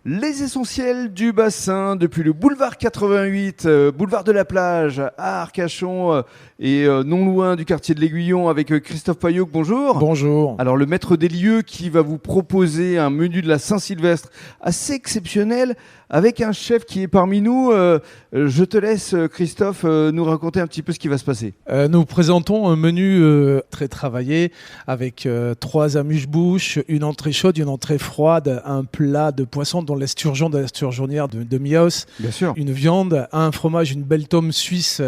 Les essentiels du bassin depuis le boulevard 88, boulevard de la plage à Arcachon et non loin du quartier de l'Aiguillon avec Christophe Paillot. Bonjour. Bonjour. Alors le maître des lieux qui va vous proposer un menu de la Saint-Sylvestre assez exceptionnel avec un chef qui est parmi nous. Je te laisse Christophe nous raconter un petit peu ce qui va se passer. Nous présentons un menu très travaillé avec 3 amuse-bouches, une entrée chaude, une entrée froide, un plat de poisson dont l'esturgeon de l'esturgeonnière de Mios, Bien sûr. une viande, un fromage, une belle tome suisse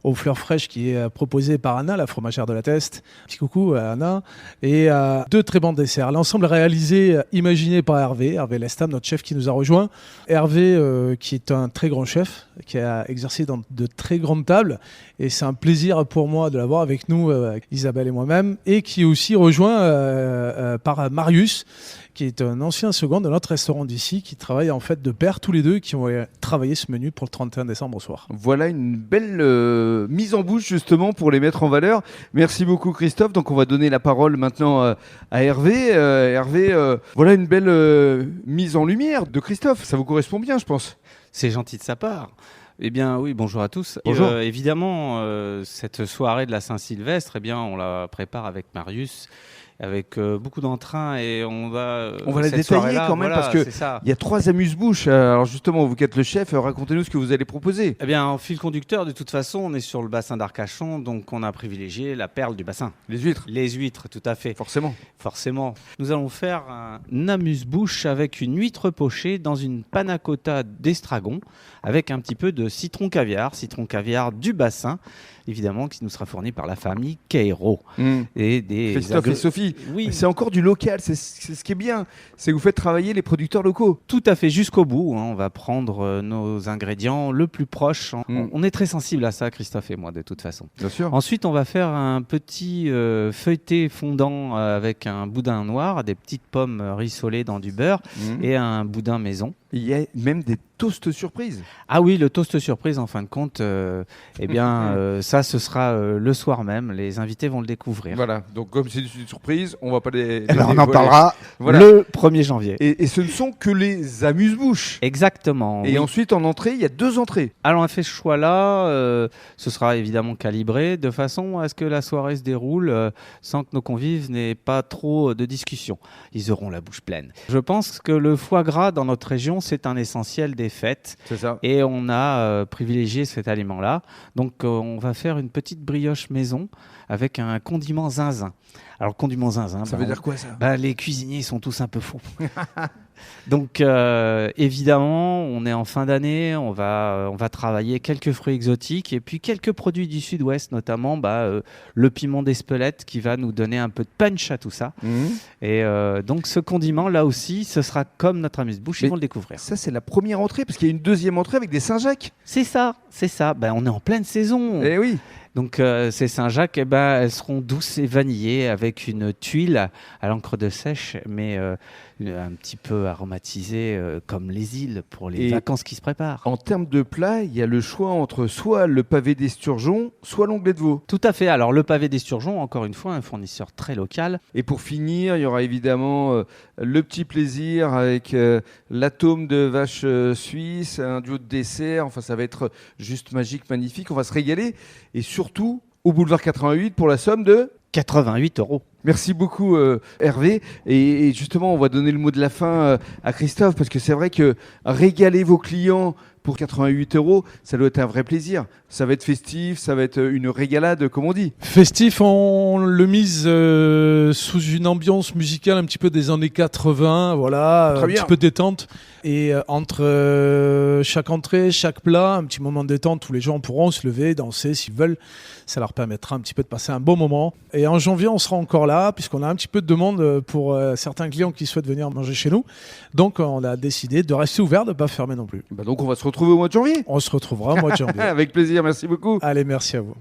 aux fleurs fraîches qui est proposée par Anna, la fromagère de la Teste. Petit coucou à Anna. Et 2 très bons desserts. L'ensemble réalisé, imaginé par Hervé Lestam, notre chef qui nous a rejoint. Hervé, qui est un très grand chef, qui a exercé dans de très grandes tables. Et c'est un plaisir pour moi de l'avoir avec nous, Isabelle et moi-même. Et qui est aussi rejoint par Marius, qui est un ancien second de notre restaurant d'ici, qui travaille en fait de pair tous les deux, qui ont travaillé ce menu pour le 31 décembre au soir. Voilà une belle mise en bouche justement pour les mettre en valeur. Merci beaucoup Christophe. Donc on va donner la parole maintenant à Hervé. Hervé, voilà une belle mise en lumière de Christophe. Ça vous correspond bien, je pense. C'est gentil de sa part. Eh bien oui, bonjour à tous. Bonjour. Évidemment, cette soirée de la Saint-Sylvestre, eh bien, on la prépare avec Marius, avec beaucoup d'entrain et on va la détailler quand même, parce que il y a 3 amuse-bouches. Alors justement, vous qui êtes le chef, racontez-nous ce que vous allez proposer. Eh bien, en fil conducteur, de toute façon, on est sur le bassin d'Arcachon, donc on a privilégié la perle du bassin. Les huîtres. Les huîtres, tout à fait. Forcément. Nous allons faire un amuse-bouche avec une huître pochée dans une panna cotta d'estragon, avec un petit peu de citron caviar du bassin, évidemment, qui nous sera fourni par la famille Cairo. Et des Christophe et Sophie, oui. C'est encore du local, c'est ce qui est bien, c'est que vous faites travailler les producteurs locaux. Tout à fait, jusqu'au bout. On va prendre nos ingrédients le plus proche. On est très sensible à ça, Christophe et moi, de toute façon. Bien sûr. Ensuite, on va faire un petit feuilleté fondant avec un boudin noir, des petites pommes rissolées dans du beurre et un boudin maison. Il y a même des toasts surprises. Ah oui, le toast surprise, en fin de compte, ça, ce sera le soir même. Les invités vont le découvrir. Voilà, donc comme c'est une surprise, on va pas les on en parlera le 1er janvier. Et ce ne sont que les amuse-bouches. Exactement. Et ensuite, en entrée, il y a 2 entrées. Alors, on a fait ce choix-là. Ce sera évidemment calibré de façon à ce que la soirée se déroule sans que nos convives n'aient pas trop de discussions. Ils auront la bouche pleine. Je pense que le foie gras dans notre région, c'est un essentiel des fêtes. C'est ça. Et on a privilégié cet aliment-là. Donc, on va faire une petite brioche maison avec un condiment zinzin. Alors, condiment zinzin, ça veut dire quoi ça ? Les cuisiniers sont tous un peu fous. Donc, évidemment, on est en fin d'année, on va travailler quelques fruits exotiques et puis quelques produits du sud-ouest, notamment le piment d'Espelette qui va nous donner un peu de punch à tout ça. Et donc, ce condiment, là aussi, ce sera comme notre amuse-bouche, ils vont le découvrir. Ça, c'est la première entrée, parce qu'il y a une deuxième entrée avec des Saint-Jacques. C'est ça. On est en pleine saison. Eh oui. Donc ces Saint-Jacques, elles seront douces et vanillées avec une tuile à l'encre de sèche, mais un petit peu aromatisée comme les îles pour les vacances qui se préparent. En termes de plat, il y a le choix entre soit le pavé d'esturgeon, soit l'onglet de veau. Tout à fait. Alors le pavé d'esturgeon, encore une fois, un fournisseur très local. Et pour finir, il y aura évidemment le petit plaisir avec l'atome de vache suisse, un duo de dessert. Enfin, ça va être juste magique, magnifique. On va se régaler. Et surtout, au boulevard 88 pour la somme de 88 €. Merci beaucoup Hervé. Et justement, on va donner le mot de la fin à Christophe, parce que c'est vrai que régaler vos clients pour 88 €, ça doit être un vrai plaisir. Ça va être festif, ça va être une régalade, comme on dit. Festif, on le mise sous une ambiance musicale un petit peu des années 80, voilà, un petit peu détente. Et entre chaque entrée, chaque plat, un petit moment de détente où les gens pourront se lever, danser s'ils veulent. Ça leur permettra un petit peu de passer un bon moment. Et en janvier, on sera encore là, puisqu'on a un petit peu de demande pour certains clients qui souhaitent venir manger chez nous. Donc, on a décidé de rester ouvert, de ne pas fermer non plus. Donc, on va se retrouver au mois de janvier. On se retrouvera au mois de janvier. Avec plaisir, merci beaucoup. Allez, merci à vous.